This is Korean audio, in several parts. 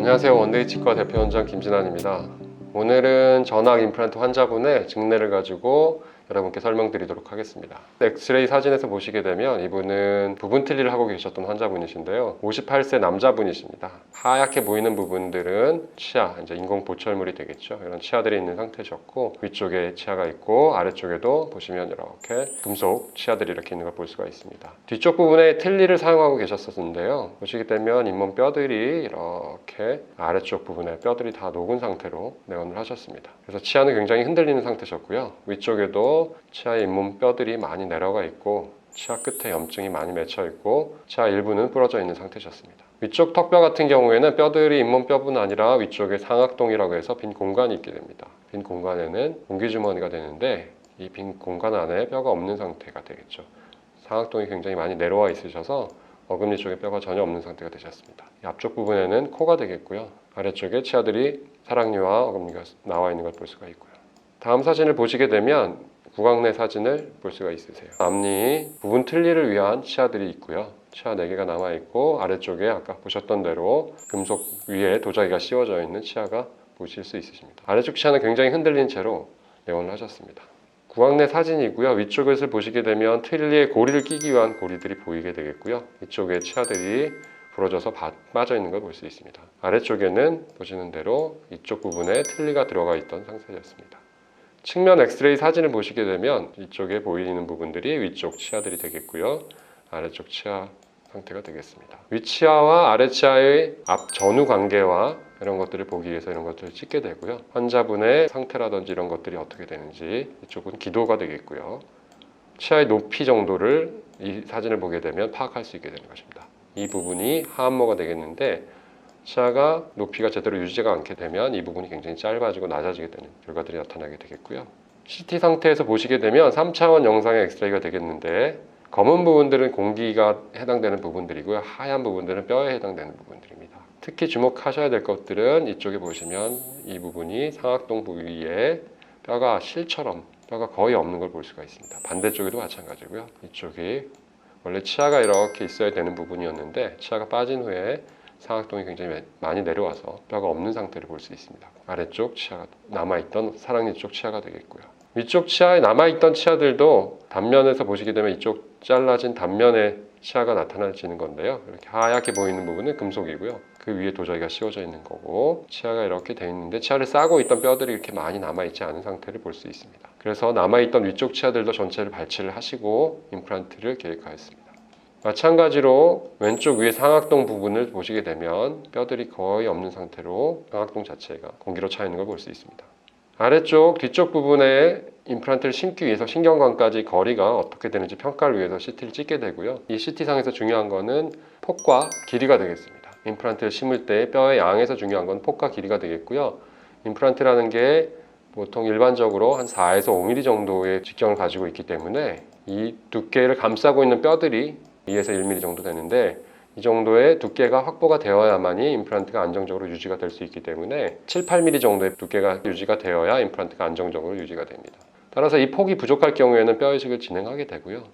안녕하세요. 원데이 치과 대표 원장 김진환입니다. 오늘은 전악 임플란트 환자분의 증례를 가지고 여러분께 설명드리도록 하겠습니다. 엑스레이 사진에서 보시게 되면 이분은 부분 틀니를 하고 계셨던 환자분이신데요. 58세 남자분이십니다. 하얗게 보이는 부분들은 치아, 이제 인공 보철물이 되겠죠. 이런 치아들이 있는 상태셨고, 위쪽에 치아가 있고 아래쪽에도 보시면 이렇게 금속 치아들이 이렇게 있는 걸 볼 수가 있습니다. 뒤쪽 부분에 틀니를 사용하고 계셨었는데요. 보시게 되면 잇몸 뼈들이 이렇게 아래쪽 부분에 뼈들이 다 녹은 상태로 내원을 하셨습니다. 그래서 치아는 굉장히 흔들리는 상태셨고요. 위쪽에도 치아의 잇몸 뼈들이 많이 내려가 있고 치아 끝에 염증이 많이 맺혀 있고 치아 일부는 부러져 있는 상태셨습니다. 위쪽 턱뼈 같은 경우에는 뼈들이 잇몸 뼈뿐 아니라 위쪽에 상악동이라고 해서 빈 공간이 있게 됩니다. 빈 공간에는 공기주머니가 되는데 이 빈 공간 안에 뼈가 없는 상태가 되겠죠. 상악동이 굉장히 많이 내려와 있으셔서 어금니 쪽에 뼈가 전혀 없는 상태가 되셨습니다. 이 앞쪽 부분에는 코가 되겠고요. 아래쪽에 치아들이 사랑니와 어금니가 나와 있는 걸 볼 수가 있고요. 다음 사진을 보시게 되면 구강 내 사진을 볼 수가 있으세요. 앞니 부분 틀니를 위한 치아들이 있고요. 치아 4개가 남아있고 아래쪽에 아까 보셨던 대로 금속 위에 도자기가 씌워져 있는 치아가 보실 수 있으십니다. 아래쪽 치아는 굉장히 흔들린 채로 내원을 하셨습니다. 구강 내 사진이고요. 위쪽을 보시게 되면 틀니에 고리를 끼기 위한 고리들이 보이게 되겠고요. 이쪽에 치아들이 부러져서 빠져 있는 걸 볼 수 있습니다. 아래쪽에는 보시는 대로 이쪽 부분에 틀니가 들어가 있던 상태였습니다. 측면 엑스레이 사진을 보시게 되면 이쪽에 보이는 부분들이 위쪽 치아들이 되겠고요. 아래쪽 치아 상태가 되겠습니다. 위치아와 아래치아의 앞 전후 관계와 이런 것들을 보기 위해서 이런 것들을 찍게 되고요. 환자분의 상태라든지 이런 것들이 어떻게 되는지 이쪽은 기도가 되겠고요. 치아의 높이 정도를 이 사진을 보게 되면 파악할 수 있게 되는 것입니다. 이 부분이 하안모가 되겠는데 치아가 높이가 제대로 유지가 않게 되면 이 부분이 굉장히 짧아지고 낮아지게 되는 결과들이 나타나게 되겠고요. CT 상태에서 보시게 되면 3차원 영상의 엑스레이가 되겠는데 검은 부분들은 공기가 해당되는 부분들이고요. 하얀 부분들은 뼈에 해당되는 부분들입니다. 특히 주목하셔야 될 것들은 이쪽에 보시면 이 부분이 상악동 부위에 뼈가 실처럼 뼈가 거의 없는 걸 볼 수가 있습니다. 반대쪽에도 마찬가지고요. 이쪽이 원래 치아가 이렇게 있어야 되는 부분이었는데 치아가 빠진 후에 상악동이 굉장히 많이 내려와서 뼈가 없는 상태를 볼 수 있습니다. 아래쪽 치아가 남아있던 사랑니 쪽 치아가 되겠고요. 위쪽 치아에 남아있던 치아들도 단면에서 보시게 되면 이쪽 잘라진 단면에 치아가 나타나지는 건데요. 이렇게 하얗게 보이는 부분은 금속이고요. 그 위에 도자기가 씌워져 있는 거고 치아가 이렇게 되어 있는데 치아를 싸고 있던 뼈들이 이렇게 많이 남아있지 않은 상태를 볼 수 있습니다. 그래서 남아있던 위쪽 치아들도 전체를 발치를 하시고 임플란트를 계획하였습니다. 마찬가지로 왼쪽 위에 상악동 부분을 보시게 되면 뼈들이 거의 없는 상태로 상악동 자체가 공기로 차 있는 걸 볼 수 있습니다. 아래쪽 뒤쪽 부분에 임플란트를 심기 위해서 신경관까지 거리가 어떻게 되는지 평가를 위해서 CT를 찍게 되고요. 이 CT상에서 중요한 거는 폭과 길이가 되겠습니다. 임플란트를 심을 때 뼈의 양에서 중요한 건 폭과 길이가 되겠고요. 임플란트라는 게 보통 일반적으로 한 4에서 5mm 정도의 직경을 가지고 있기 때문에 이 두께를 감싸고 있는 뼈들이 2에서 1mm 정도 되는데 이 정도의 두께가 확보가 되어야만이 임플란트가 안정적으로 유지가 될 수 있기 때문에 7, 8mm 정도의 두께가 유지가 되어야 임플란트가 안정적으로 유지가 됩니다. 따라서 이 폭이 부족할 경우에는 뼈 이식을 진행하게 되고요.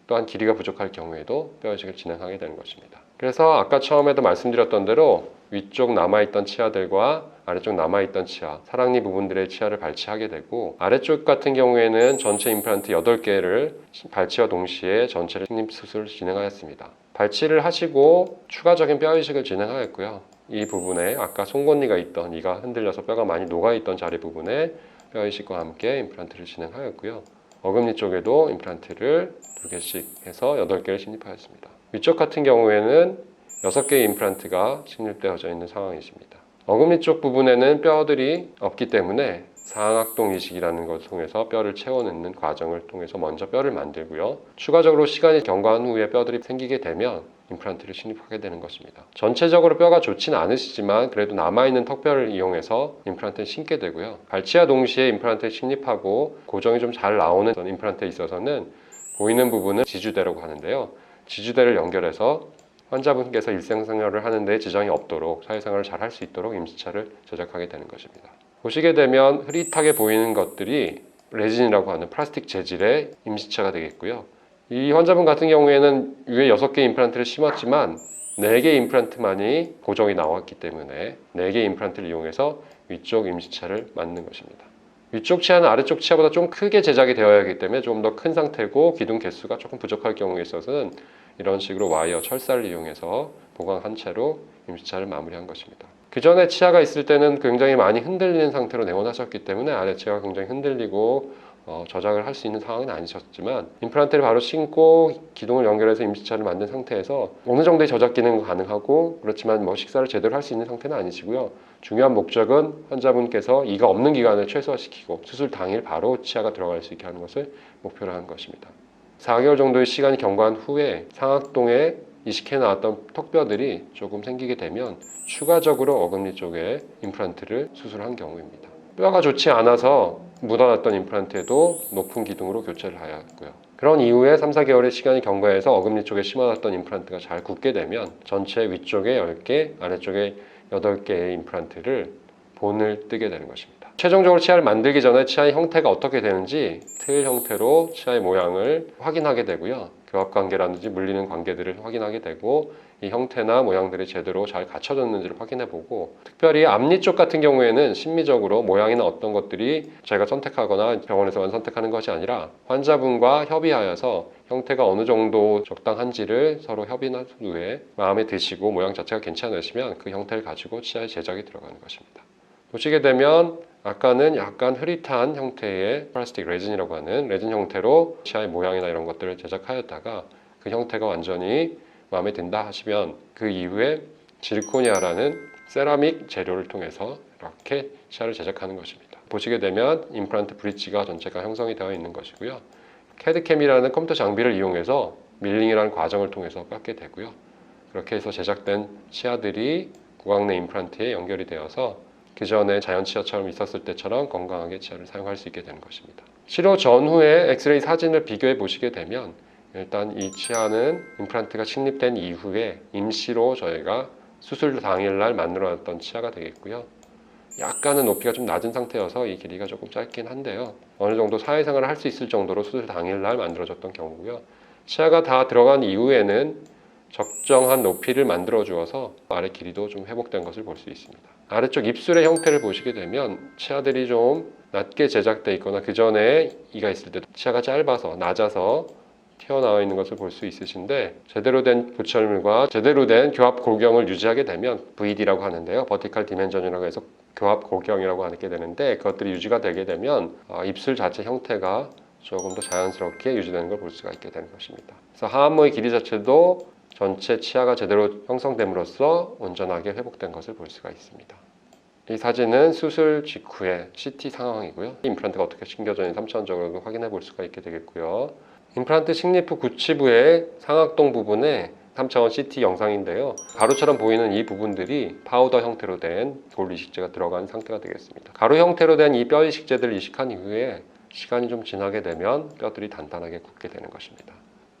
또한 길이가 부족할 경우에도 뼈 이식을 진행하게 되는 것입니다. 그래서 아까 처음에도 말씀드렸던 대로 위쪽 남아있던 치아들과 아래쪽 남아있던 치아, 사랑니 부분들의 치아를 발치하게 되고 아래쪽 같은 경우에는 전체 임플란트 8개를 발치와 동시에 전체를 식립 수술을 진행하였습니다. 발치를 하시고 추가적인 뼈 이식을 진행하였고요. 이 부분에 아까 송곳니가 있던 이가 흔들려서 뼈가 많이 녹아있던 자리 부분에 뼈 이식과 함께 임플란트를 진행하였고요. 어금니 쪽에도 임플란트를 2개씩 해서 8개를 식립하였습니다. 위쪽 같은 경우에는 6개의 임플란트가 식립되어져 있는 상황이십니다. 어금니 쪽 부분에는 뼈들이 없기 때문에 상악동 이식이라는 것을 통해서 뼈를 채워넣는 과정을 통해서 먼저 뼈를 만들고요. 추가적으로 시간이 경과한 후에 뼈들이 생기게 되면 임플란트를 식립하게 되는 것입니다. 전체적으로 뼈가 좋지는 않으시지만 그래도 남아있는 턱뼈를 이용해서 임플란트를 심게 되고요. 발치와 동시에 임플란트를 식립하고 고정이 좀 잘 나오는 임플란트에 있어서는 보이는 부분은 지주대라고 하는데요. 지주대를 연결해서 환자분께서 일상생활을 하는데 지장이 없도록 사회생활을 잘 할 수 있도록 임시차를 제작하게 되는 것입니다. 보시게 되면 흐릿하게 보이는 것들이 레진이라고 하는 플라스틱 재질의 임시차가 되겠고요. 이 환자분 같은 경우에는 위에 6개 임플란트를 심었지만 4개 임플란트만이 고정이 나왔기 때문에 4개 임플란트를 이용해서 위쪽 임시차를 만든 것입니다. 위쪽 치아는 아래쪽 치아보다 좀 크게 제작이 되어야 하기 때문에 좀 더 큰 상태고 기둥 개수가 조금 부족할 경우에 있어서는 이런 식으로 와이어 철사를 이용해서 보강한 채로 임시차를 마무리한 것입니다. 그 전에 치아가 있을 때는 굉장히 많이 흔들리는 상태로 내원하셨기 때문에 아래 치아가 굉장히 흔들리고 저작을 할 수 있는 상황은 아니셨지만 임플란트를 바로 신고 기둥을 연결해서 임시차를 만든 상태에서 어느 정도의 저작 기능은 가능하고 그렇지만 식사를 제대로 할 수 있는 상태는 아니시고요. 중요한 목적은 환자분께서 이가 없는 기간을 최소화시키고 수술 당일 바로 치아가 들어갈 수 있게 하는 것을 목표로 한 것입니다. 4개월 정도의 시간이 경과한 후에 상악동에 이식해 나왔던 턱뼈들이 조금 생기게 되면 추가적으로 어금니 쪽에 임플란트를 수술한 경우입니다. 뼈가 좋지 않아서 묻어났던 임플란트에도 높은 기둥으로 교체를 하였고요. 그런 이후에 3, 4개월의 시간이 경과해서 어금니 쪽에 심어놨던 임플란트가 잘 굳게 되면 전체 위쪽에 10개, 아래쪽에 8개의 임플란트를 본을 뜨게 되는 것입니다. 최종적으로 치아를 만들기 전에 치아의 형태가 어떻게 되는지 틀 형태로 치아의 모양을 확인하게 되고요. 교합관계라든지 물리는 관계들을 확인하게 되고 이 형태나 모양들이 제대로 잘 갖춰졌는지를 확인해보고 특별히 앞니 쪽 같은 경우에는 심미적으로 모양이나 어떤 것들이 제가 선택하거나 병원에서만 선택하는 것이 아니라 환자분과 협의하여서 형태가 어느 정도 적당한지를 서로 협의한 후에 마음에 드시고 모양 자체가 괜찮으시면 그 형태를 가지고 치아의 제작이 들어가는 것입니다. 보시게 되면 아까는 약간 흐릿한 형태의 플라스틱 레진이라고 하는 레진 형태로 치아의 모양이나 이런 것들을 제작하였다가 그 형태가 완전히 마음에 든다 하시면 그 이후에 지르코니아라는 세라믹 재료를 통해서 이렇게 치아를 제작하는 것입니다. 보시게 되면 임플란트 브릿지가 전체가 형성이 되어 있는 것이고요. 캐드캠이라는 컴퓨터 장비를 이용해서 밀링이라는 과정을 통해서 깎게 되고요. 그렇게 해서 제작된 치아들이 구강 내 임플란트에 연결이 되어서 그 전에 자연 치아처럼 있었을 때처럼 건강하게 치아를 사용할 수 있게 되는 것입니다. 치료 전후에 엑스레이 사진을 비교해 보시게 되면 일단 이 치아는 임플란트가 식립된 이후에 임시로 저희가 수술 당일날 만들어놨던 치아가 되겠고요. 약간은 높이가 좀 낮은 상태여서 이 길이가 조금 짧긴 한데요. 어느 정도 사회생활을 할 수 있을 정도로 수술 당일날 만들어졌던 경우고요. 치아가 다 들어간 이후에는 적정한 높이를 만들어 주어서 아래 길이도 좀 회복된 것을 볼 수 있습니다. 아래쪽 입술의 형태를 보시게 되면 치아들이 좀 낮게 제작되어 있거나 그 전에 이가 있을 때 치아가 짧아서 낮아서 튀어나와 있는 것을 볼 수 있으신데 제대로 된 보철물과 제대로 된 교합 고경을 유지하게 되면 VD라고 하는데요. 버티컬 디멘전이라고 해서 교합 고경이라고 하게 되는데 그것들이 유지가 되게 되면 입술 자체 형태가 조금 더 자연스럽게 유지되는 걸 볼 수가 있게 되는 것입니다. 그래서 하안모의 길이 자체도 전체 치아가 제대로 형성됨으로써 온전하게 회복된 것을 볼 수가 있습니다. 이 사진은 수술 직후의 CT 상황이고요. 임플란트가 어떻게 신겨져 있는지 3차원적으로 확인해 볼 수가 있게 되겠고요. 임플란트 식립 후 구치부의 상악동 부분에 3차원 CT 영상인데요. 가루처럼 보이는 이 부분들이 파우더 형태로 된 돌 이식제가 들어간 상태가 되겠습니다. 가루 형태로 된 이 뼈 이식제들을 이식한 이후에 시간이 좀 지나게 되면 뼈들이 단단하게 굳게 되는 것입니다.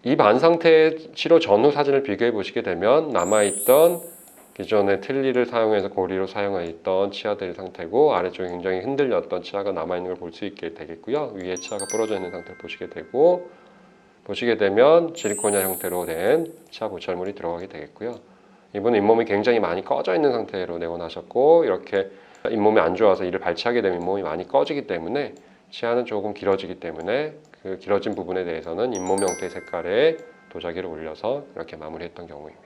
이 반 상태의 치료 전후 사진을 비교해 보시게 되면 남아있던 기존의 틀니를 사용해서 고리로 사용했던 치아들의 상태고 아래쪽에 굉장히 흔들렸던 치아가 남아있는 걸 볼 수 있게 되겠고요. 위에 치아가 부러져 있는 상태를 보시게 되고 보시게 되면 지리코니아 형태로 된 치아 보철물이 들어가게 되겠고요. 이분은 잇몸이 굉장히 많이 꺼져 있는 상태로 내원하셨고 이렇게 잇몸이 안 좋아서 이를 발치하게 되면 잇몸이 많이 꺼지기 때문에 치아는 조금 길어지기 때문에 그 길어진 부분에 대해서는 잇몸 형태의 색깔의 도자기를 올려서 이렇게 마무리했던 경우입니다.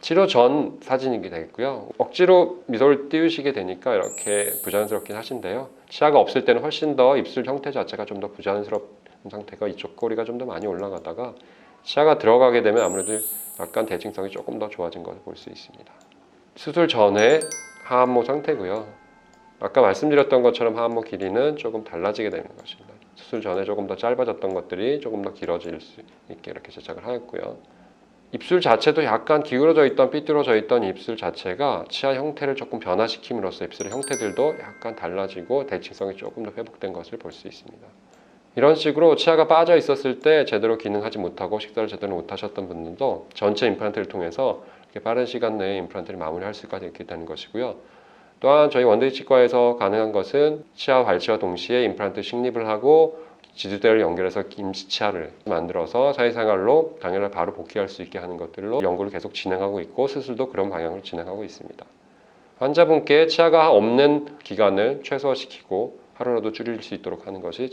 치료 전 사진이게 되겠고요. 억지로 미소를 띄우시게 되니까 이렇게 부자연스럽긴 하신데요. 치아가 없을 때는 훨씬 더 입술 형태 자체가 좀 더 부자연스러운 상태가 이쪽 꼬리가 좀 더 많이 올라가다가 치아가 들어가게 되면 아무래도 약간 대칭성이 조금 더 좋아진 것을 볼 수 있습니다. 수술 전에 하안모 상태고요. 아까 말씀드렸던 것처럼 하안모 길이는 조금 달라지게 되는 것입니다. 수술 전에 조금 더 짧아졌던 것들이 조금 더 길어질 수 있게 이렇게 제작을 하였고요. 입술 자체도 약간 기울어져 있던 삐뚤어져 있던 입술 자체가 치아 형태를 조금 변화시킴으로써 입술의 형태들도 약간 달라지고 대칭성이 조금 더 회복된 것을 볼 수 있습니다. 이런 식으로 치아가 빠져 있었을 때 제대로 기능하지 못하고 식사를 제대로 못하셨던 분들도 전체 임플란트를 통해서 이렇게 빠른 시간 내에 임플란트를 마무리할 수가 있게 되는 것이고요. 또한 저희 원데이 치과에서 가능한 것은 치아 발치와 동시에 임플란트 식립을 하고 지주대를 연결해서 임시 치아를 만들어서 사회생활로 당연히 바로 복귀할 수 있게 하는 것들로 연구를 계속 진행하고 있고 수술도 그런 방향으로 진행하고 있습니다. 환자분께 치아가 없는 기간을 최소화시키고 하루라도 줄일 수 있도록 하는 것이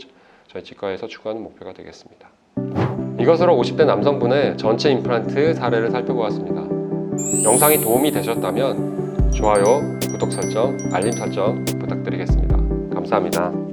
저희 치과에서 추구하는 목표가 되겠습니다. 이것으로 50대 남성분의 전체 임플란트 사례를 살펴보았습니다. 영상이 도움이 되셨다면 좋아요, 구독 설정, 알림 설정 부탁드리겠습니다. 감사합니다.